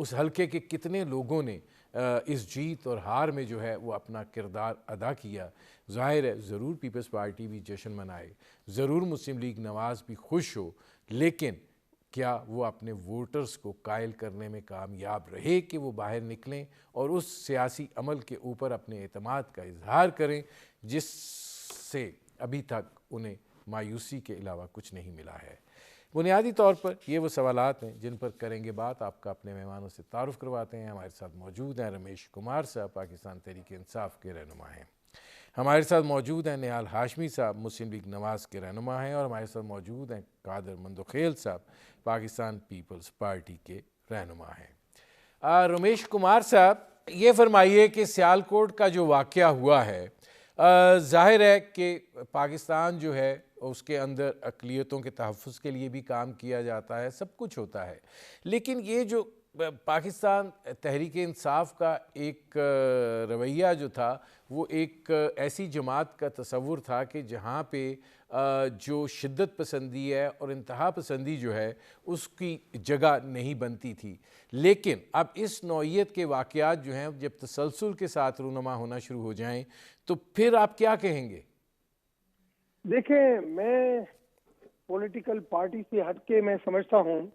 اس حلقے کے کتنے لوگوں نے اس جیت اور ہار میں جو ہے وہ اپنا کردار ادا کیا. ظاہر ہے ضرور پیپلز پارٹی بھی جشن منائے, ضرور مسلم لیگ نواز بھی خوش ہو, لیکن کیا وہ اپنے ووٹرز کو قائل کرنے میں کامیاب رہے کہ وہ باہر نکلیں اور اس سیاسی عمل کے اوپر اپنے اعتماد کا اظہار کریں جس سے ابھی تک انہیں مایوسی کے علاوہ کچھ نہیں ملا ہے. بنیادی طور پر یہ وہ سوالات ہیں جن پر کریں گے بات. آپ کا اپنے مہمانوں سے تعارف کرواتے ہیں. ہمارے ساتھ موجود ہیں رمیش کمار صاحب, پاکستان تحریک انصاف کے رہنما ہیں. ہمارے ساتھ موجود ہیں نہال ہاشمی صاحب, مسلم لیگ نواز کے رہنما ہیں. اور ہمارے ساتھ موجود ہیں قادر مندوخیل صاحب, پاکستان پیپلز پارٹی کے رہنما ہیں. رمیش کمار صاحب, یہ فرمائیے کہ سیالکوٹ کا جو واقعہ ہوا ہے, ظاہر ہے کہ پاکستان جو ہے اس کے اندر اقلیتوں کے تحفظ کے لیے بھی کام کیا جاتا ہے, سب کچھ ہوتا ہے, لیکن یہ جو پاکستان تحریک انصاف کا ایک رویہ جو تھا وہ ایک ایسی جماعت کا تصور تھا کہ جہاں پہ جو شدت پسندی ہے اور انتہا پسندی جو ہے اس کی جگہ نہیں بنتی تھی. لیکن اب اس نوعیت کے واقعات جو ہیں جب تسلسل کے ساتھ رونما ہونا شروع ہو جائیں تو پھر آپ کیا کہیں گے؟ دیکھیں, میں پولیٹیکل پارٹی سے ہٹ کے میں سمجھتا ہوں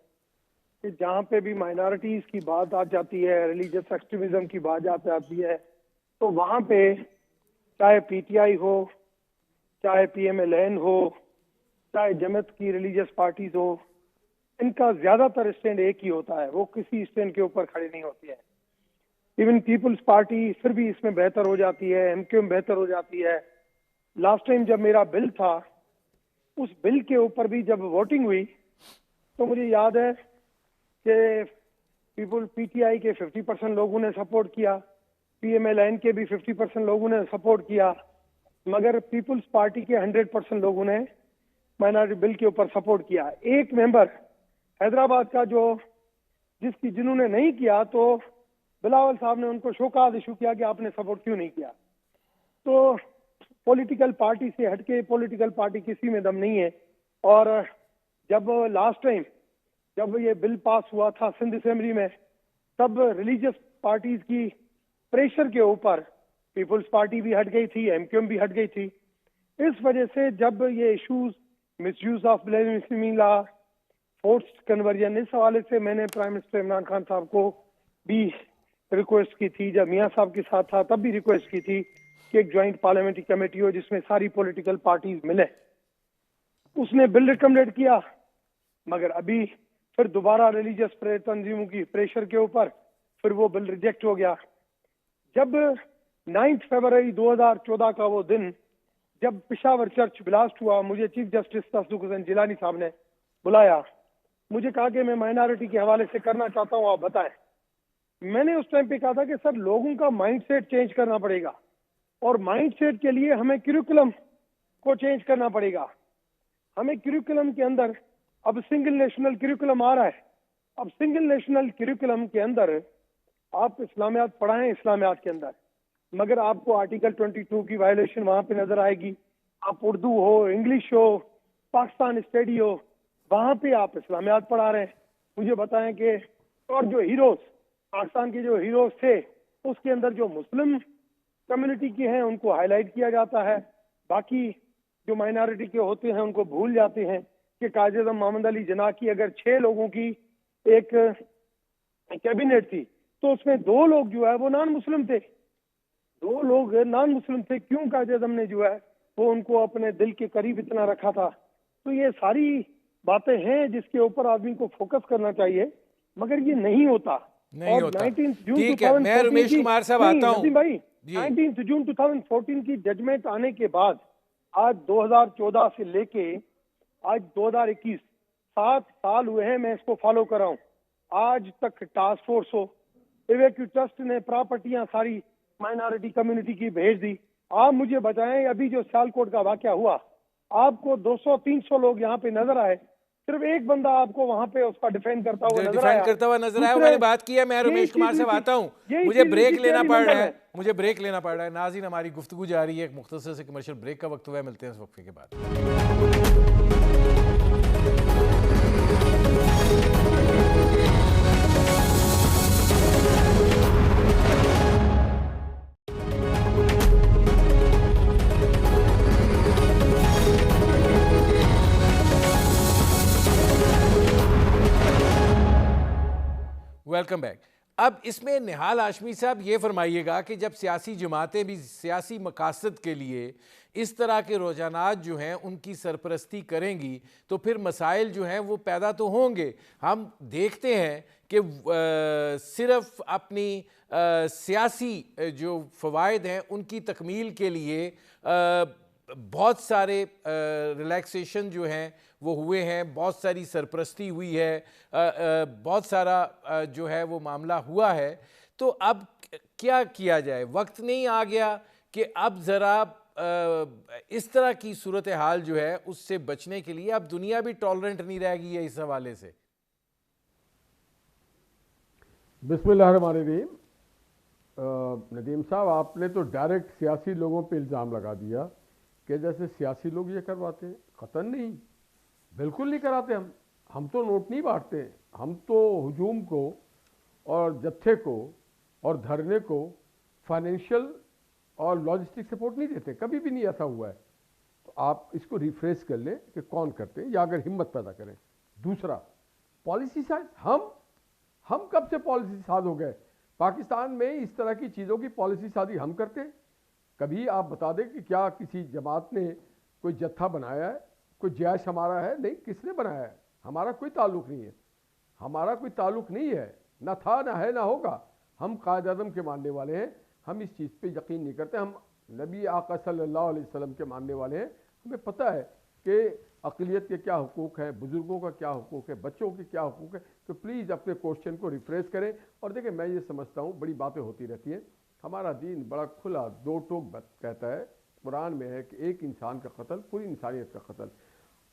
کہ جہاں پہ بھی مائنارٹیز کی بات آ جاتی ہے, ریلیجس ایکسٹریمزم کی بات آتی ہے, تو وہاں پہ چاہے پی ٹی آئی ہو, چاہے پی ایم ایل این ہو, چاہے جماعت کی ریلیجس پارٹیز ہو, ان کا زیادہ تر اسٹینڈ ایک ہی ہوتا ہے, وہ کسی اسٹینڈ کے اوپر کھڑے نہیں ہوتی ہے. ایون پیپلز پارٹی پھر بھی اس میں بہتر ہو جاتی ہے, ایم کیو ایم بہتر ہو جاتی ہے. لاسٹ ٹائم جب میرا بل تھا, اس بل کے اوپر بھی جب ووٹنگ ہوئی تو مجھے یاد ہے کہ پی ٹی آئی کے 50% لوگوں نے سپورٹ کیا, پی ایم ایل این کے بھی 50% لوگوں نے سپورٹ کیا, مگر پیپلز پارٹی کے 100% لوگوں نے مائنارٹی بل کے اوپر سپورٹ کیا. ایک ممبر حیدرآباد کا جنہوں نے نہیں کیا, تو بلاول صاحب نے ان کو شوکاز ایشو کیا کہ آپ نے سپورٹ کیوں نہیں کیا. تو پولیٹیکل پارٹی سے ہٹ کے پولیٹیکل پارٹی کسی میں دم نہیں ہے. اور جب لاسٹ ٹائم جب یہ بل پاس ہوا تھا سندھ اسمبلی میں, تب ریلیجس پارٹیز کی پریشر کے اوپر پیپلز پارٹی بھی ہٹ گئی تھی, ایم کیو ایم بھی ہٹ گئی تھی. اس وجہ سے جب یہ issues misuse of blasphemy law, forced conversion, اس حوالے سے میں نے پرائم منسٹر عمران خان صاحب کو بھی ریکویسٹ کی تھی. جب میاں صاحب کے ساتھ تھا تب بھی ریکویسٹ کی تھی کہ ایک جوائنٹ پارلیمنٹری کمیٹی ہو جس میں ساری پولیٹیکل پارٹیز ملیں. اس نے بل ریکمنڈ کیا, مگر ابھی پھر دوبارہ ریلیجس تنظیموں کی پریشر کے اوپر پھر وہ بل ریجیکٹ ہو گیا. جب 9 فروری 2014 کا وہ دن جب پشاور چرچ بلاسٹ ہوا, مجھے چیف جسٹس تصدیق حسین جیلانی صاحب نے بلایا, مجھے کہا کہ میں مائنارٹی کے حوالے سے کرنا چاہتا ہوں, آپ بتائیں. میں نے اس ٹائم پہ کہا تھا کہ سر لوگوں کا مائنڈ سیٹ چینج کرنا پڑے گا, اور مائنڈ سیٹ کے لیے ہمیں کریکولم کو چینج کرنا پڑے گا. ہمیں کریکولم کے اندر اب سنگل نیشنل کریکولم آ رہا ہے. اب سنگل نیشنل کریکولم کے اندر آپ اسلامیات پڑھائیں اسلامیات کے اندر, مگر آپ کو آرٹیکل 22 کی وائلیشن وہاں پہ نظر آئے گی. آپ اردو ہو, انگلش ہو, پاکستان اسٹڈی ہو, وہاں پہ آپ اسلامیات پڑھا رہے ہیں. مجھے بتائیں کہ اور جو ہیروز پاکستان کے جو ہیروز تھے اس کے اندر جو مسلم کمیونٹی کے ہیں ان کو ہائی لائٹ کیا جاتا ہے, باقی جو مائنارٹی کے ہوتے ہیں ان کو بھول جاتے ہیں. کہ قائد اعظم محمد علی جناح کی اگر 6 لوگوں کی ایک کیبنٹ تھی تو اس میں 2 لوگ جو ہے وہ نان مسلم تھے, 2 لوگ نان مسلم تھے. کیوں قائد اعظم نے جو ہے وہ ان کو اپنے دل کے قریب اتنا رکھا تھا؟ تو یہ ساری باتیں ہیں جس کے اوپر آدمی کو فوکس کرنا چاہیے, مگر یہ نہیں ہوتا. نہیں ہوتا. ٹھیک ہے, میں رمیش کمار صاحب آتا ہوں. 19 جون 2014 کی ججمنٹ آنے کے بعد آج 2014 سے لے کے آج 2021 7 سال ہوئے ہیں میں اس کو فالو کر رہا ہوں. آج تک ٹاسک فورس ہو, ایویکیو ٹرسٹ نے پراپرٹیاں ساری مائنارٹی کمیونٹی کی بھیج دی. آپ مجھے بتائیں ابھی جو سیالکوٹ کا واقعہ ہوا, آپ کو 200-300 لوگ یہاں پہ نظر آئے, صرف ایک بندہ آپ کو وہاں پہ اس کا ڈیفینڈ کرتا ہوا نظر آیا. میں نے بات کیا. میں رمیش کمار صاحب آتا ہوں, مجھے بریک لینا پڑ رہا ہے. ناظرین, ہماری گفتگو جاری ہے, ایک مختصر سے کمرشل بریک کا وقت ہوا ہے, ملتے ہیں اس وقفے کے بعد. Welcome back. اب اس میں نہال ہاشمی صاحب یہ فرمائیے گا کہ جب سیاسی جماعتیں بھی سیاسی مقاصد کے لیے اس طرح کے رجحانات جو ہیں ان کی سرپرستی کریں گی تو پھر مسائل جو ہیں وہ پیدا تو ہوں گے. ہم دیکھتے ہیں کہ صرف اپنی سیاسی جو فوائد ہیں ان کی تکمیل کے لیے بہت سارے ریلیکسیشن جو ہیں وہ ہوئے ہیں, بہت ساری سرپرستی ہوئی ہے, بہت سارا جو ہے وہ معاملہ ہوا ہے. تو اب کیا کیا جائے؟ وقت نہیں آ گیا کہ اب ذرا اس طرح کی صورتحال جو ہے اس سے بچنے کے لیے اب دنیا بھی ٹالرنٹ نہیں رہ گئی ہے اس حوالے سے؟ بسم اللہ الرحمن الرحیم. ندیم صاحب, آپ نے تو ڈائریکٹ سیاسی لوگوں پہ الزام لگا دیا کہ جیسے سیاسی لوگ یہ کرواتے ہیں. قطعاً نہیں, بالکل نہیں کراتے. ہم تو نوٹ نہیں بانٹتے. ہم تو ہجوم کو اور جتھے کو اور دھرنے کو فائنینشیل اور لاجسٹک سپورٹ نہیں دیتے, کبھی بھی نہیں ایسا ہوا ہے. تو آپ اس کو ریفریش کر لیں کہ کون کرتے ہیں یا اگر ہمت پیدا کریں. دوسرا, پالیسی ساز. ہم کب سے پالیسی ساز ہو گئے؟ پاکستان میں اس طرح کی چیزوں کی پالیسی سازی ہم کرتے ہیں. کبھی آپ بتا دیں کہ کیا کسی جماعت نے کوئی جتھا بنایا ہے, کوئی جیش ہمارا ہے؟ نہیں. کس نے بنایا ہے؟ ہمارا کوئی تعلق نہیں ہے. ہمارا کوئی تعلق نہیں ہے, نہ تھا, نہ ہے, نہ ہوگا. ہم قائد اعظم کے ماننے والے ہیں. ہم اس چیز پہ یقین نہیں کرتے. ہم نبی آقا صلی اللہ علیہ وسلم کے ماننے والے ہیں. ہمیں پتہ ہے کہ اقلیت کے کیا حقوق ہیں, بزرگوں کا کیا حقوق ہے, بچوں کے کیا حقوق ہے. تو پلیز اپنے کوشچن کو ریفریش کریں. اور دیکھیں, میں یہ سمجھتا ہوں بڑی باتیں ہوتی رہتی ہیں. ہمارا دین بڑا کھلا دو ٹوک کہتا ہے. قرآن میں ہے کہ ایک انسان کا قتل پوری انسانیت کا قتل.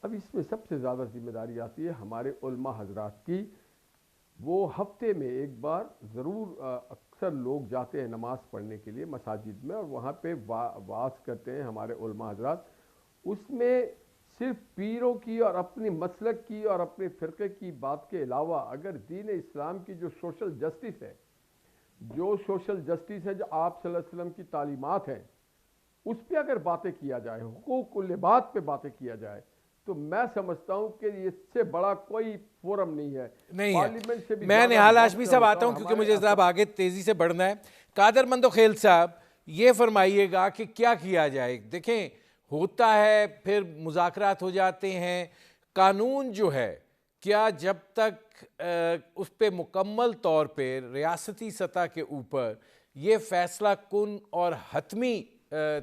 اب اس میں سب سے زیادہ ذمہ داری آتی ہے ہمارے علماء حضرات کی. وہ ہفتے میں ایک بار ضرور, اکثر لوگ جاتے ہیں نماز پڑھنے کے لیے مساجد میں, اور وہاں پہ وعظ کرتے ہیں ہمارے علماء حضرات. اس میں صرف پیروں کی اور اپنی مسلک کی اور اپنے فرقے کی بات کے علاوہ اگر دین اسلام کی جو سوشل جسٹس ہے, جو آپ صلی اللہ علیہ وسلم کی تعلیمات ہیں, اس پہ اگر باتیں کیا جائے, حقوق و لباس پہ باتیں کیا جائے, تو میں سمجھتا ہوں کہ اس سے بڑا کوئی فورم نہیں ہے. پارلیمنٹ سے بھی. میں نہال ہاشمی صاحب آتا ہوں کیونکہ مجھے ذرا آگے تیزی سے بڑھنا ہے. قادر مندوخیل صاحب, یہ فرمائیے گا کہ کیا کیا جائے؟ دیکھیں, ہوتا ہے پھر مذاکرات ہو جاتے ہیں. قانون جو ہے, کیا جب تک اس پہ مکمل طور پہ ریاستی سطح کے اوپر یہ فیصلہ کن اور حتمی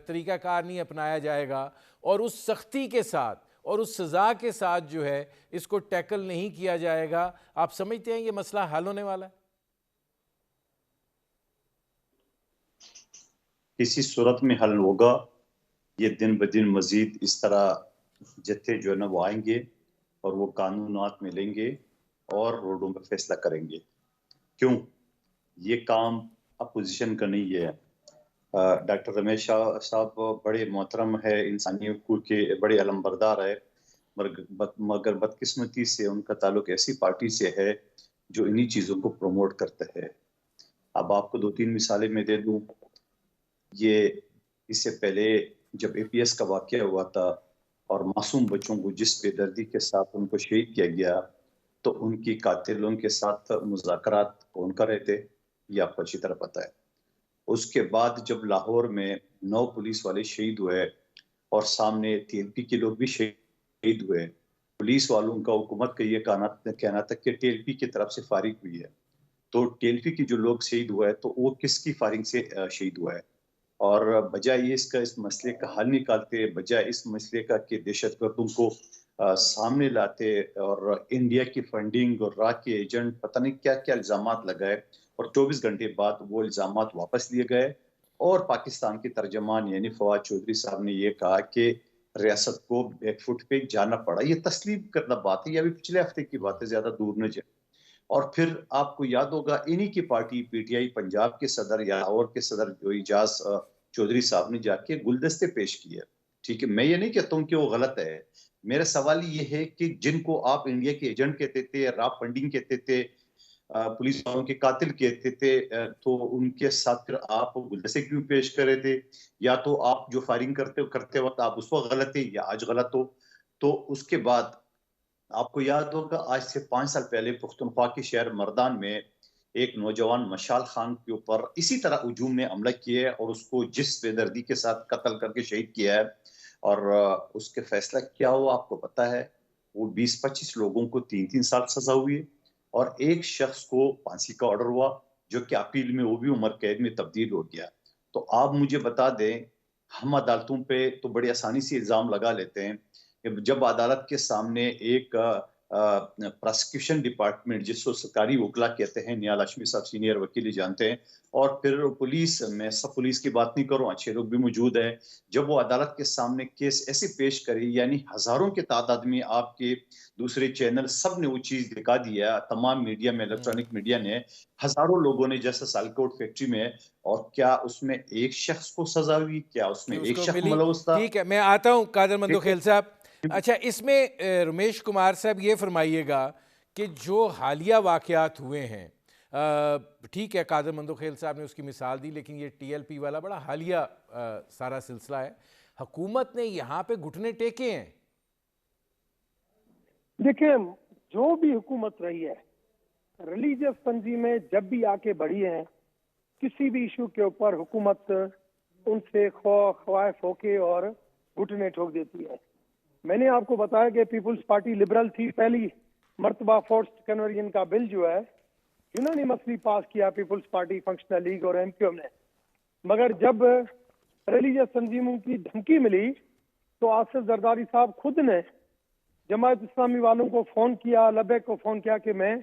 طریقہ کار نہیں اپنایا جائے گا اور اس سختی کے ساتھ اور اس سزا کے ساتھ جو ہے اس کو ٹیکل نہیں کیا جائے گا, آپ سمجھتے ہیں یہ مسئلہ حل ہونے والا ہے؟ کسی صورت میں حل ہوگا. یہ دن بدن مزید اس طرح جتھے جو ہے نا وہ آئیں گے اور وہ قانونات میں لیں گے اور روڈوں پہ فیصلہ کریں گے. کیوں؟ یہ کام اپوزیشن کا نہیں ہے. ڈاکٹر رمیش شاہ صاحب بڑے محترم ہے, انسانی حقوق کے بڑے علمبردار ہے, مگر بدقسمتی سے ان کا تعلق ایسی پارٹی سے ہے جو انہی چیزوں کو پروموٹ کرتا ہے. اب آپ کو 2-3 مثالیں میں دے دوں. یہ اس سے پہلے جب اے پی ایس کا واقعہ ہوا تھا اور معصوم بچوں کو جس بے دردی کے ساتھ ان کو شہید کیا گیا, تو ان کی قاتلوں کے ساتھ مذاکرات کون کر رہے تھے یہ آپ کو اچھی طرح پتہ ہے. اس کے بعد جب لاہور میں 9 پولیس والے شہید ہوئے اور سامنے TLP کے لوگ بھی شہید ہوئے, پولیس والوں کا حکومت کا یہ کہنا تھا کہ TLP کی طرف سے فائرنگ ہوئی ہے. تو TLP کی جو لوگ شہید ہوئے تو وہ کس کی فائرنگ سے شہید ہوا ہے؟ اور بجائے اس مسئلے کا حل نکالتے, بجائے اس مسئلے کا کہ دہشت گردوں کو سامنے لاتے اور انڈیا کی فنڈنگ اور را کے ایجنٹ پتہ نہیں کیا کیا الزامات لگائے, اور 24 گھنٹے بعد وہ الزامات واپس لیے گئے اور پاکستان کے ترجمان یعنی فواد چودھری صاحب نے یہ کہا کہ ریاست کو بیک فٹ پہ جانا پڑا. یہ تسلیم کرنا بات ہے, یہ ابھی پچھلے ہفتے کی بات ہے, زیادہ دور نہ جائے. اور پھر آپ کو یاد ہوگا انہی کی پارٹی PTI پنجاب کے صدر یا لاہور کے صدر جو اعجاز چودھری صاحب نے جا کے گلدستے پیش کیے. ٹھیک ہے, میں یہ نہیں کہتا ہوں کہ وہ غلط ہے. میرا سوال یہ ہے کہ جن کو آپ انڈیا کے ایجنٹ کہتے تھے, را فنڈنگ کہتے تھے, پولیس والوں کے قاتل کہتے تھے, تو ان کے ساتھ پھر آپ گلدستے کیوں پیش کر رہے تھے؟ یا تو آپ جو فائرنگ کرتے وقت آپ اس وقت غلط تھے یا آج غلط ہو. تو اس کے بعد آپ کو یاد ہوگا آج سے 5 سال پہلے پختونخوا کے شہر مردان میں ایک نوجوان مشال خان کے اوپر اسی طرح ہجوم نے حملہ کیا ہے اور اس کو جس بے دردی کے ساتھ قتل کر کے شہید کیا ہے، اور اس کے فیصلہ کیا ہوا آپ کو پتا ہے؟ وہ 20-25 لوگوں کو 3 سال سزا ہوئی ہے اور ایک شخص کو پھانسی کا آرڈر ہوا جو کہ اپیل میں وہ بھی عمر قید میں تبدیل ہو گیا۔ تو آپ مجھے بتا دیں، ہم عدالتوں پہ تو بڑی آسانی سے الزام لگا لیتے ہیں کہ جب عدالت کے سامنے ایک پراسیکیوشن ڈپارٹمنٹ جس کو سرکاری وکلا کہتے ہیں، نیال ہاشمی صاحب سینئر وکیل جانتے ہیں، اور پھر پولیس، میں سب پولیس کی بات نہیں کروں، اچھے لوگ بھی موجود ہیں، جب وہ عدالت کے سامنے کیس ایسے پیش کری، یعنی ہزاروں کی تعداد میں آپ کے دوسرے چینل سب نے وہ چیز دکھا دیا، تمام میڈیا میں، الیکٹرانک میڈیا نے، ہزاروں لوگوں نے، جیسے سیالکوٹ فیکٹری میں، اور کیا اس میں ایک شخص کو سزا ہوئی؟ کیا اس میں اس ایک کو شخص ملی؟ ملوث تھا؟ ٹھیک ہے، میں آتا ہوں قادر مندوخیل صاحب۔ اچھا، اس میں رمیش کمار صاحب یہ فرمائیے گا کہ جو حالیہ واقعات ہوئے ہیں، ٹھیک ہے قادر مندوخیل صاحب نے اس کی مثال دی، لیکن یہ ٹی ایل پی والا بڑا حالیہ سارا سلسلہ ہے، حکومت نے یہاں پہ گھٹنے ٹیکے ہیں۔ دیکھیں، جو بھی حکومت رہی ہے، ریلیجیس تنظیمیں جب بھی آ کے بڑھی ہیں، کسی بھی ایشو کے اوپر حکومت ان سے خواف ہو کے اور گھٹنے ٹھوک دیتی ہے۔ میں نے آپ کو بتایا کہ پیپلز پارٹی لبرل تھی، پہلی مرتبہ فورسڈ کنورژن کا بل جو ہے یونانیمسلی پاس کیا پیپلز پارٹی، فنکشنل لیگ اور ایم کیو ایم نے، مگر جب ریلیجیس تنظیموں کی دھمکی ملی تو آصف زرداری صاحب خود نے جماعت اسلامی والوں کو فون کیا، لبیک کو فون کیا کہ میں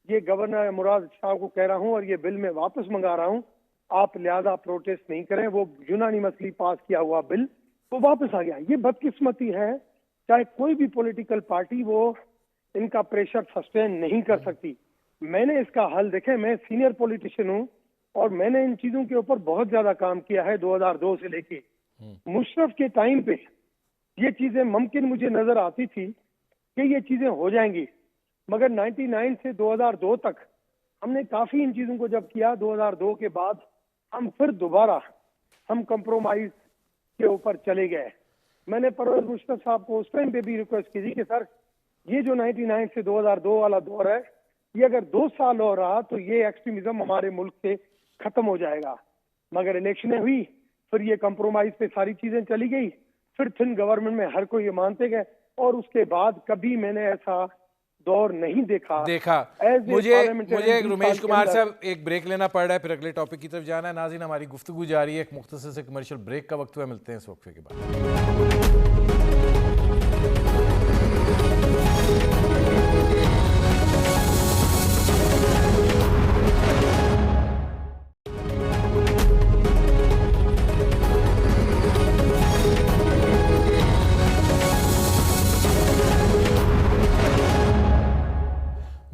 یہ گورنر مراد شاہ کو کہہ رہا ہوں اور یہ بل میں واپس منگا رہا ہوں، آپ لہذا پروٹیسٹ نہیں کریں۔ وہ یونانیمسلی پاس کیا ہوا بل وہ واپس آ گیا۔ یہ بدقسمتی ہے، چاہے کوئی بھی پولیٹیکل پارٹی وہ ان کا پریشر سسٹین نہیں کر سکتی۔ میں نے اس کا حل، دیکھیں میں سینئر پولیٹیشین ہوں اور میں نے ان چیزوں کے اوپر بہت زیادہ کام کیا ہے 2002 سے لے کے۔ مشرف کے ٹائم پہ یہ چیزیں ممکن مجھے نظر آتی تھی کہ یہ چیزیں ہو جائیں گی، مگر 99 سے 2002 تک ہم نے کافی ان چیزوں کو جب کیا، 2002 کے بعد ہم پھر دوبارہ کمپرومائز کے اوپر چلے گئے۔ میں نے پرویز مشرف صاحب کو اس ٹائم پہ بھی ریکویسٹ کی تھی کہ سر یہ جو 99 سے 2002 والا دور ہے، یہ اگر 2 سال اور رہا تو یہ ایکسٹریمزم ہمارے ملک سے ختم ہو جائے گا، مگر الیکشنیں ہوئی، پھر یہ کمپرومائز پہ ساری چیزیں چلی گئی، پھر تھن گورنمنٹ میں ہر کوئی یہ مانتے گئے، اور اس کے بعد کبھی میں نے ایسا دور نہیں دیکھا۔ مجھے رمیش کمار صاحب ایک بریک لینا پڑ رہا ہے، پھر اگلے ٹاپک کی طرف جانا ہے۔ ناظرین، ہماری گفتگو جاری ہے، ایک مختصر سے کمرشل بریک کا وقت ہوا، ملتے ہیں اس وقفے کے بعد۔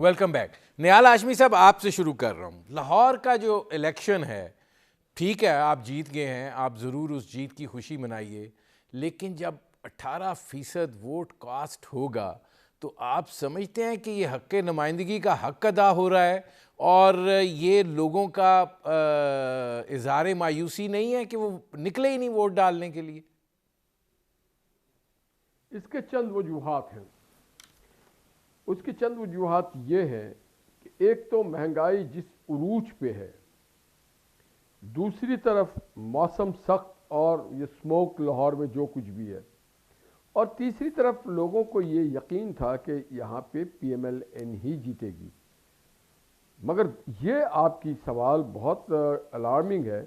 Welcome back. نیال ہاشمی صاحب، آپ سے شروع کر رہا ہوں۔ لاہور کا جو الیکشن ہے، ٹھیک ہے آپ جیت گئے ہیں، آپ ضرور اس جیت کی خوشی منائیے، لیکن جب 18% ووٹ کاسٹ ہوگا تو آپ سمجھتے ہیں کہ یہ حق نمائندگی کا حق ادا ہو رہا ہے، اور یہ لوگوں کا اظہار مایوسی نہیں ہے کہ وہ نکلے ہی نہیں ووٹ ڈالنے کے لیے؟ اس کے چند وجوہات ہیں۔ اس کی چند وجوہات یہ ہے کہ ایک تو مہنگائی جس عروج پہ ہے، دوسری طرف موسم سخت اور یہ سموک لاہور میں جو کچھ بھی ہے، اور تیسری طرف لوگوں کو یہ یقین تھا کہ یہاں پہ پی ایم ایل این ہی جیتے گی۔ مگر یہ آپ کی سوال بہت الارمنگ ہے،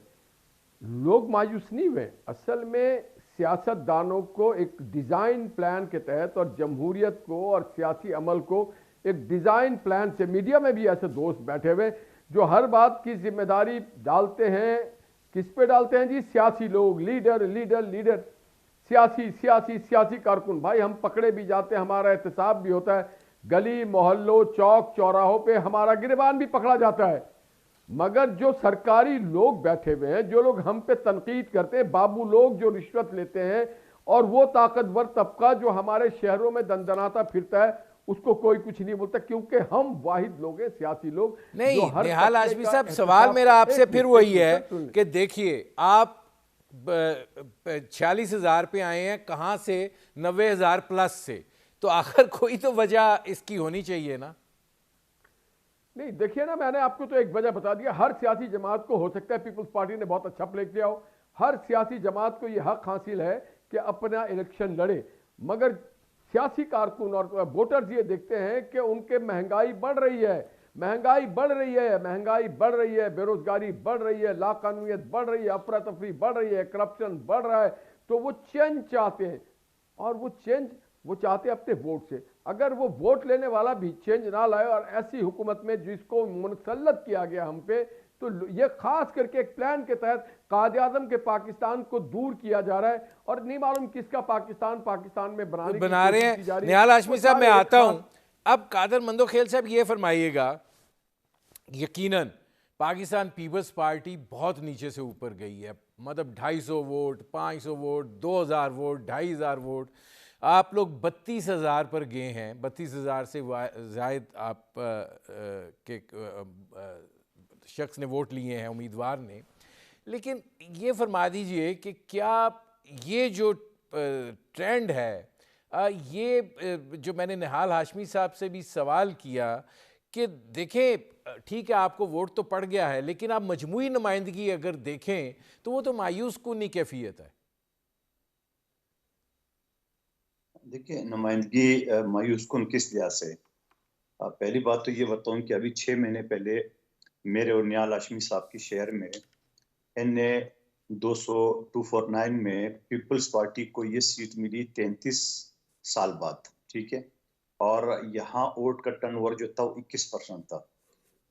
لوگ مایوس نہیں ہوئے۔ اصل میں سیاست دانوں کو ایک ڈیزائن پلان کے تحت، اور جمہوریت کو اور سیاسی عمل کو ایک ڈیزائن پلان سے، میڈیا میں بھی ایسے دوست بیٹھے ہوئے جو ہر بات کی ذمہ داری ڈالتے ہیں، کس پہ ڈالتے ہیں جی؟ سیاسی لوگ، لیڈر، سیاسی کارکن۔ بھائی ہم پکڑے بھی جاتے ہیں، ہمارا احتساب بھی ہوتا ہے، گلی محلوں چوک چوراہوں پہ ہمارا گریبان بھی پکڑا جاتا ہے، مگر جو سرکاری لوگ بیٹھے ہوئے ہیں، جو لوگ ہم پہ تنقید کرتے ہیں، بابو لوگ جو رشوت لیتے ہیں، اور وہ طاقتور طبقہ جو ہمارے شہروں میں دندناتا پھرتا ہے، اس کو کوئی کچھ نہیں بولتا، کیونکہ ہم واحد لوگ ہیں، سیاسی لوگ۔ نہیں نیال ہاشمی صاحب، سوال میرا آپ سے پھر وہی ہے کہ دیکھیے آپ 46,000 پہ آئے ہیں، کہاں سے 90,000 پلس سے، تو آخر کوئی تو وجہ اس کی ہونی چاہیے نا؟ نہیں دیکھیے نا، میں نے آپ کو تو ایک وجہ بتا دیا، ہر سیاسی جماعت کو ہو سکتا ہے پیپلز پارٹی نے بہت اچھا پلے کیا ہو، ہر سیاسی جماعت کو یہ حق حاصل ہے کہ اپنا الیکشن لڑے، مگر سیاسی کارکن اور ووٹرز یہ دیکھتے ہیں کہ ان کے مہنگائی بڑھ رہی ہے، مہنگائی بڑھ رہی ہے، مہنگائی بڑھ رہی ہے، بے روزگاری بڑھ رہی ہے، لا قانونیت بڑھ رہی ہے، افراتفری بڑھ رہی ہے، کرپشن بڑھ رہا ہے، تو وہ چینج چاہتے ہیں، اور وہ چینج وہ چاہتے ہیں اپنے ووٹ سے۔ اگر وہ ووٹ لینے والا بھی چینج نہ لائے اور ایسی حکومت میں جس کو منسلط کیا گیا ہم پہ، تو یہ خاص کر کے ایک پلان کے تحت قائد اعظم کے پاکستان کو دور کیا جا رہا ہے، اور نہیں معلوم کس کا پاکستان میں بنانے کی بنا رہے کوشش کی جا ہیں۔ رہی ہے۔ نہال ہاشمی وہ صاحب میں سارے آتا ہوں، اب قادر مندوخیل صاحب یہ فرمائیے گا، یقیناً پاکستان پیپلز پارٹی بہت نیچے سے اوپر گئی ہے، مطلب 250 ووٹ، 500 ووٹ، 2000 ووٹ، 2500 ووٹ، آپ لوگ 32,000 پر گئے ہیں، 32,000 سے زائد آپ کے شخص نے ووٹ لیے ہیں، امیدوار نے۔ لیکن یہ فرما دیجئے کہ کیا یہ جو ٹرینڈ ہے، یہ جو میں نے نہال ہاشمی صاحب سے بھی سوال کیا کہ دیکھیں ٹھیک ہے آپ کو ووٹ تو پڑ گیا ہے، لیکن آپ مجموعی نمائندگی اگر دیکھیں تو وہ تو مایوس کنی کیفیت ہے۔ دیکھیں نمائندگی مایوس کن کس لحاظ سے؟ پہلی بات تو یہ بتاؤں کہ ابھی 6 مہینے پہلے میرے اور نہال ہاشمی صاحب کی شہر میں ان نے 249 میں پیپلز پارٹی کو یہ سیٹ ملی 33 سال بعد، ٹھیک ہے، اور یہاں ووٹ کا ٹرن اوور جو تھا وہ 21% تھا،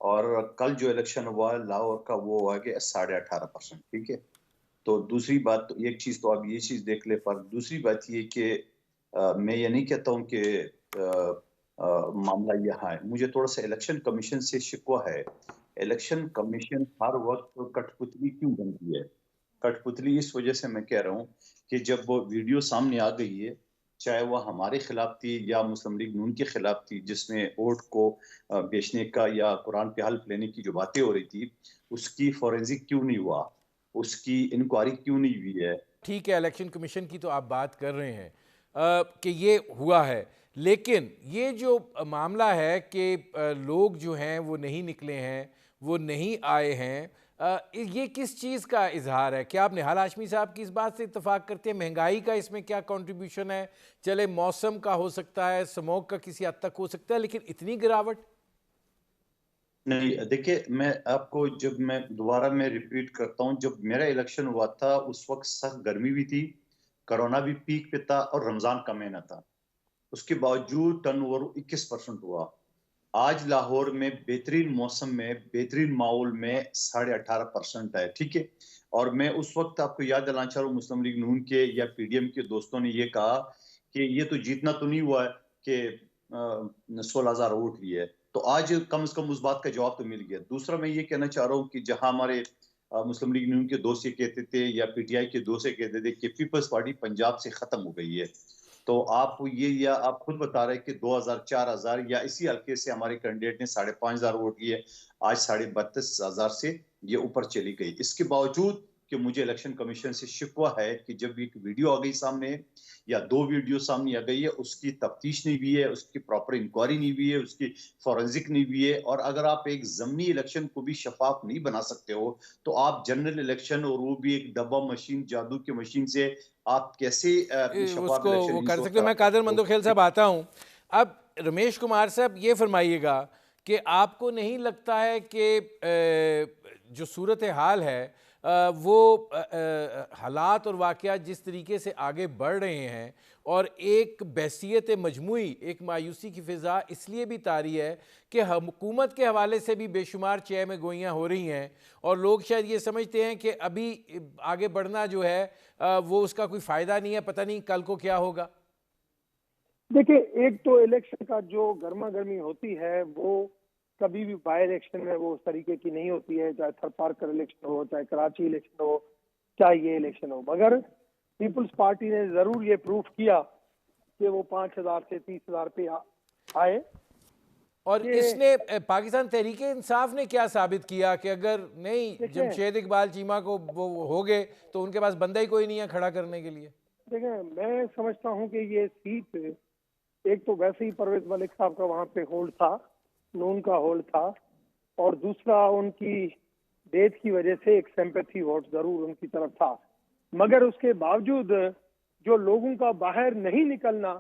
اور کل جو الیکشن ہوا لاہور کا وہ ہوا کہ 18.5%، ٹھیک ہے۔ تو دوسری بات تو ایک چیز تو آپ یہ چیز دیکھ لیں، پر دوسری بات یہ کہ میں یہ نہیں کہتا ہوں کہ معاملہ یہاں ہے، مجھے تھوڑا سا الیکشن کمیشن سے شکوہ ہے۔ الیکشن کمیشن ہر وقت کٹ پتلی کیوں بنتی ہے؟ کٹ پتلی اس وجہ سے میں کہہ رہا ہوں کہ جب وہ ویڈیو سامنے آ گئی ہے، چاہے وہ ہمارے خلاف تھی یا مسلم لیگ نون کے خلاف تھی، جس میں ووٹ کو بیچنے کا یا قرآن پہ حلف لینے کی جو باتیں ہو رہی تھی، اس کی فورینزک کیوں نہیں ہوا، اس کی انکوائری کیوں نہیں ہوئی ہے؟ ٹھیک ہے الیکشن کمیشن کی تو آپ بات کر رہے ہیں کہ یہ ہوا ہے، لیکن یہ جو معاملہ ہے کہ لوگ جو ہیں وہ نہیں نکلے ہیں، وہ نہیں آئے ہیں، یہ کس چیز کا اظہار ہے؟ کیا آپ نہال ہاشمی صاحب کی اس بات سے اتفاق کرتے ہیں؟ مہنگائی کا اس میں کیا کنٹریبیوشن ہے؟ چلے موسم کا ہو سکتا ہے، سموگ کا کسی حد تک ہو سکتا ہے، لیکن اتنی گراوٹ؟ نہیں دیکھیں، میں آپ کو جب میں دوبارہ میں ریپیٹ کرتا ہوں، جب میرا الیکشن ہوا تھا اس وقت سخت گرمی بھی تھی، کرونا بھی پیک پہ تھا اور رمضان کا مہینہ تھا، اس کے باوجود ٹرن اوور 21% ہوا۔ آج لاہور میں بہترین موسم میں بہترین ماحول میں 18.5% ہے، ٹھیک ہے، اور میں اس وقت آپ کو یاد دلانا چاہ رہا ہوں مسلم لیگ نون کے یا پی ڈی ایم کے دوستوں نے یہ کہا کہ یہ تو جیتنا تو نہیں ہوا ہے کہ 16,000 ووٹ لیے، تو آج کم از کم اس بات کا جواب تو مل گیا۔ دوسرا میں یہ کہنا چاہ رہا ہوں کہ جہاں ہمارے مسلم لیگ نون کے دوست یہ کہتے تھے یا پی ٹی آئی کے دوست یہ کہتے تھے کہ پیپلز پارٹی پنجاب سے ختم ہو گئی ہے، تو آپ یہ یا آپ خود بتا رہے کہ 2,000 4,000 یا اسی حلقے سے ہمارے کینڈیڈیٹ نے 5,500 ووٹ لیے، آج 32,500 سے یہ اوپر چلی گئی۔ اس کے باوجود کہ مجھے الیکشن کمیشن سے شکوہ ہے کہ جب ایک ویڈیو آ گئی سامنے یا 2 ویڈیو سامنے آ گئی ہے، اس کی تفتیش نہیں ہوئی ہے، اس کی پراپر انکوائری نہیں ہوئی ہے، اس کی فورنزک نہیں ہوئی ہے، اور اگر آپ ایک ضمنی الیکشن کو بھی شفاف نہیں بنا سکتے ہو تو آپ جنرل الیکشن اور وہ بھی ایک ڈبہ مشین، جادو کی مشین سے آپ کیسے اس شفاف کو الیکشن وہ کر انشور سکتے ہیں۔ میں قادر مندوخیل صاحب آتا ہوں۔ اب رمیش کمار صاحب یہ فرمائیے گا کہ آپ کو نہیں لگتا ہے کہ جو صورتحال ہے وہ حالات اور واقعات جس طریقے سے آگے بڑھ رہے ہیں اور ایک بحثیت مجموعی ایک مایوسی کی فضا اس لیے بھی طاری ہے کہ حکومت کے حوالے سے بھی بے شمار چہ میں گوئیاں ہو رہی ہیں، اور لوگ شاید یہ سمجھتے ہیں کہ ابھی آگے بڑھنا جو ہے وہ اس کا کوئی فائدہ نہیں ہے، پتہ نہیں کل کو کیا ہوگا؟ دیکھیں، ایک تو الیکشن کا جو گرما گرمی ہوتی ہے وہ کبھی بھی بائی الیکشن میں وہ اس طریقے کی نہیں ہوتی ہے، چاہے تھر پارکر الیکشن ہو، چاہے کراچی الیکشن ہو، چاہے یہ الیکشن ہو، مگر پیپلز پارٹی نے ضرور یہ پروف کیا کہ وہ 5,000 سے 30,000 پہ آئے۔ اور اس نے پاکستان تحریک انصاف نے کیا ثابت کیا کہ اگر نہیں جمشید اقبال چیمہ کو وہ ہو گئے تو ان کے پاس بندہ ہی کوئی نہیں ہے کھڑا کرنے کے لیے؟ دیکھیں، میں سمجھتا ہوں کہ یہ سیٹ ایک تو ویسے ہی پرویز ملک صاحب کا وہاں پہ ہولڈ تھا، نون کا ہولڈ تھا، اور دوسرا ان کی ڈیتھ کی وجہ سے ایک سیمپیتھی ووٹ ضرور ان کی طرف تھا. مگر اس کے باوجود جو لوگوں کا باہر نہیں نکلنا،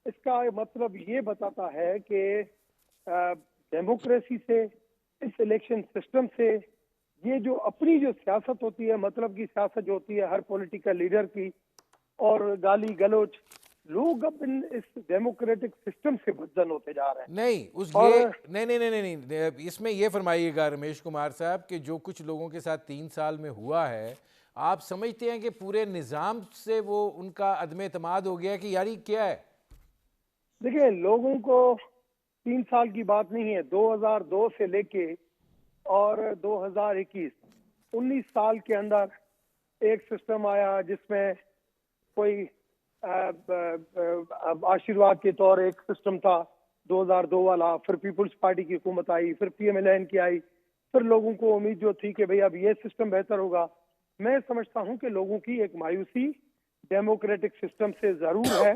اس کا مطلب یہ بتاتا ہے کہ ڈیموکریسی سے، اس الیکشن سسٹم سے، یہ جو اپنی جو سیاست ہوتی ہے، مطلب کی سیاست جو ہوتی ہے ہر پولیٹیکل لیڈر کی، اور گالی گلوچ، لوگ اب اس ڈیموکریٹک سسٹم سے بدزن ہوتے جا رہے ہیں. نہیں اس میں یہ فرمائیے گا رمیش کمار صاحب کہ جو کچھ لوگوں کے ساتھ 3 سال میں ہوا ہے، آپ سمجھتے ہیں کہ پورے نظام سے وہ ان کا عدم اعتماد ہو گیا کہ یاری کیا ہے؟ دیکھیں، لوگوں کو 3 سال کی بات نہیں ہے، 2002 سے لے کے اور 2021 19 سال کے اندر ایک سسٹم آیا جس میں کوئی آشیرواد کے طور ایک سسٹم تھا 2002 والا، پھر پیپلز پارٹی کی حکومت آئی، پھر پی ایم ایل این کی آئی، پھر لوگوں کو امید جو تھی کہ بھئی اب یہ سسٹم بہتر ہوگا. میں سمجھتا ہوں کہ لوگوں کی ایک مایوسی ڈیموکریٹک سسٹم سے ضرور ہے،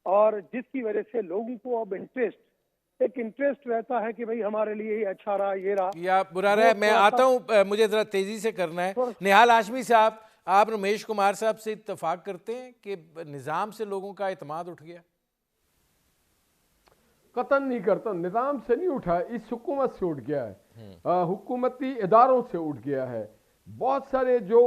اور جس کی وجہ سے لوگوں کو اب انٹرسٹ رہتا ہے کہ بھئی ہمارے لیے یہ اچھا رہا، یہ رہا یا برا رہا ہے. میں آتا ہوں، مجھے ذرا تیزی سے کرنا ہے. نہال ہاشمی صاحب، آپ رمیش کمار صاحب سے اتفاق کرتے ہیں کہ نظام سے لوگوں کا اعتماد اٹھ گیا؟ قطعاً نہیں کرتا. نظام سے نہیں اٹھا، اس حکومت سے اٹھ گیا ہے، حکومتی اداروں سے اٹھ گیا ہے، بہت سارے جو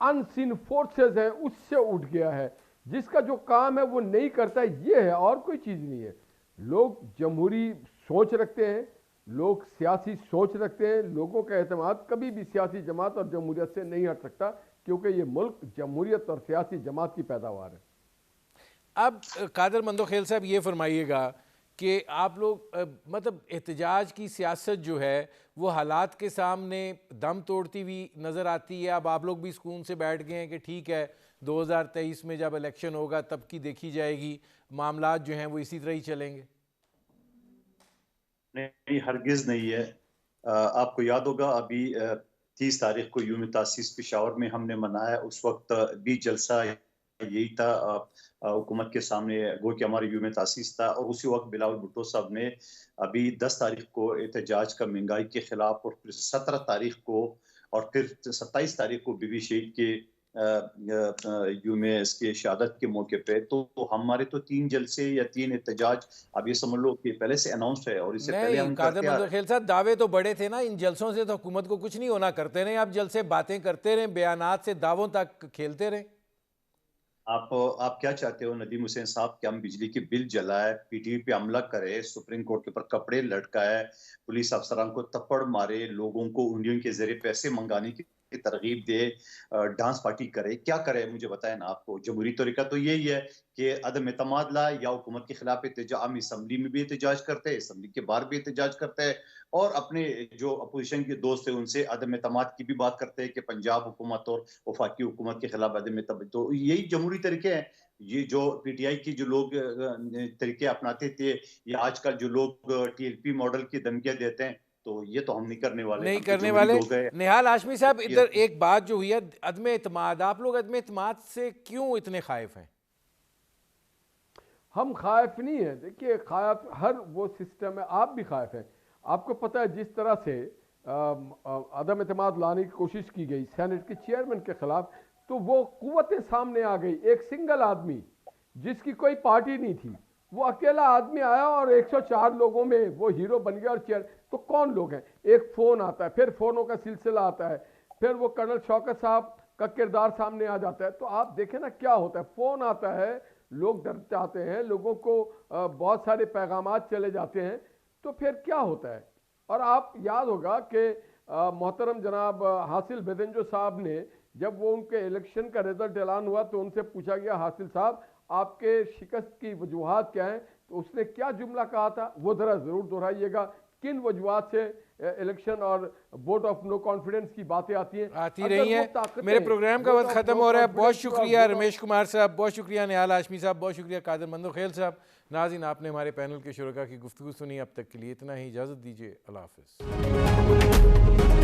ان سین فورسز ہیں اس سے اٹھ گیا ہے. جس کا جو کام ہے وہ نہیں کرتا، یہ ہے، اور کوئی چیز نہیں ہے. لوگ جمہوری سوچ رکھتے ہیں، لوگ سیاسی سوچ رکھتے ہیں. لوگوں کا اعتماد کبھی بھی سیاسی جماعت اور جمہوریت سے نہیں ہٹ سکتا، کیونکہ یہ ملک جمہوریت اور سیاسی جماعت کی پیداوار ہے. اب قادر مندوخیل صاحب یہ فرمائیے گا کہ آپ لوگ مطلب احتجاج کی سیاست جو ہے وہ حالات کے سامنے دم توڑتی ہوئی نظر آتی ہے. اب آپ لوگ بھی سکون سے بیٹھ گئے ہیں کہ ٹھیک ہے 2023 میں جب الیکشن ہوگا تب کی دیکھی جائے گی، معاملات جو ہیں وہ اسی طرح ہی چلیں گے؟ نہیں، ہرگز نہیں ہے. آپ کو یاد ہوگا ابھی 30 تاریخ کو یوم تاسیس پشاور میں ہم نے منایا، اس وقت بھی جلسہ یہی تھا حکومت کے سامنے، گو کہ ہمارا یوم تاسیس تھا. اور اسی وقت بلاول بھٹو صاحب نے ابھی 10 تاریخ کو احتجاج کا مہنگائی کے خلاف، اور پھر 17 تاریخ کو، اور پھر 27 تاریخ کو بی بی شہید کے یوم اس کے شہادت کے موقع پہ، تو ہمارے تو 3 جلسے یا 3 احتجاج اب یہ سمجھ لو کہ پہلے سے اناؤنس ہے. اور اس سے پہلے ہم قادر مندوخیل صاحب، دعوے تو بڑے تھے نا، ان جلسوں سے تو حکومت کو کچھ نہیں ہونا. کرتے رہیں آپ جلسے، باتیں کرتے رہیں، بیانات سے دعووں تک کھیلتے رہیں. آپ کیا چاہتے ہو ندیم حسین صاحب کہ ہم بجلی کے بل جلائے، پی ٹی وی پہ حملہ کرے، سپریم کورٹ کے اوپر کپڑے لٹکائے، پولیس افسران کو تپڑ مارے، لوگوں کو انڈین کے ذریعے پیسے منگانے کی ترغیب دے، ڈانس پارٹی کرے؟ کیا کرے مجھے بتائیں نا. آپ کو جمہوری طریقہ تو یہی ہے کہ عدم اعتماد لائے یا حکومت کے خلاف احتجاج. ہم اسمبلی میں بھی احتجاج کرتے ہیں، اسمبلی کے باہر بھی احتجاج کرتے ہیں، اور اپنے جو اپوزیشن کے دوست ہیں ان سے عدم اعتماد کی بھی بات کرتے ہیں کہ پنجاب حکومت اور وفاقی حکومت کے خلاف عدم اعتماد. تو یہی جمہوری طریقے ہیں. یہ جو پی ٹی آئی کی جو لوگ طریقے اپناتے تھے، یا آج کل جو لوگ ٹی ایل پی ماڈل کی دھمکیاں دیتے ہیں، تو یہ تو ہم نہیں کرنے والے. نہال ہاشمی صاحب، ادھر ایک بات جو ہوئی ہے عدم اعتماد، آپ لوگ عدم اعتماد سے کیوں اتنے خائف ہیں؟ ہم خائف نہیں ہیں. دیکھیے، خائف ہر وہ سسٹم ہے، آپ بھی خائف ہیں. آپ کو پتہ ہے جس طرح سے عدم اعتماد لانے کی کوشش کی گئی سینٹ کے چیئرمین کے خلاف، تو وہ قوتیں سامنے آ گئی. ایک سنگل آدمی جس کی کوئی پارٹی نہیں تھی، وہ اکیلا آدمی آیا اور 104 لوگوں میں وہ ہیرو بن گیا. اور تو کون لوگ ہیں؟ ایک فون آتا ہے، پھر فونوں کا سلسلہ آتا ہے، پھر وہ کرنل شوکت صاحب کا کردار سامنے آ جاتا ہے. تو آپ دیکھیں نا کیا ہوتا ہے. فون آتا ہے، لوگ ڈر جاتے ہیں، لوگوں کو بہت سارے پیغامات چلے جاتے ہیں، تو پھر کیا ہوتا ہے. اور آپ یاد ہوگا کہ محترم جناب حاصل بدنجو صاحب نے، جب وہ ان کے الیکشن کا رزلٹ اعلان ہوا تو ان سے پوچھا گیا، حاصل صاحب آپ کے شکست کی وجوہات کیا ہیں؟ تو اس نے کیا جملہ کہا تھا، وہ ذرا ضرور دہرائیے گا. کن وجوہات سے الیکشن اور ووٹ آف نو کانفیڈنس کی باتیں آتی رہی ہیں؟ میرے پروگرام کا وقت ختم ہو رہا ہے. بہت شکریہ رمیش کمار صاحب، بہت شکریہ نہال ہاشمی صاحب، بہت شکریہ قادر مندوخیل صاحب. ناظرین، آپ نے ہمارے پینل کے شرکاء کی گفتگو سنی. اب تک کے لیے اتنا ہی، اجازت دیجیے. اللہ حافظ.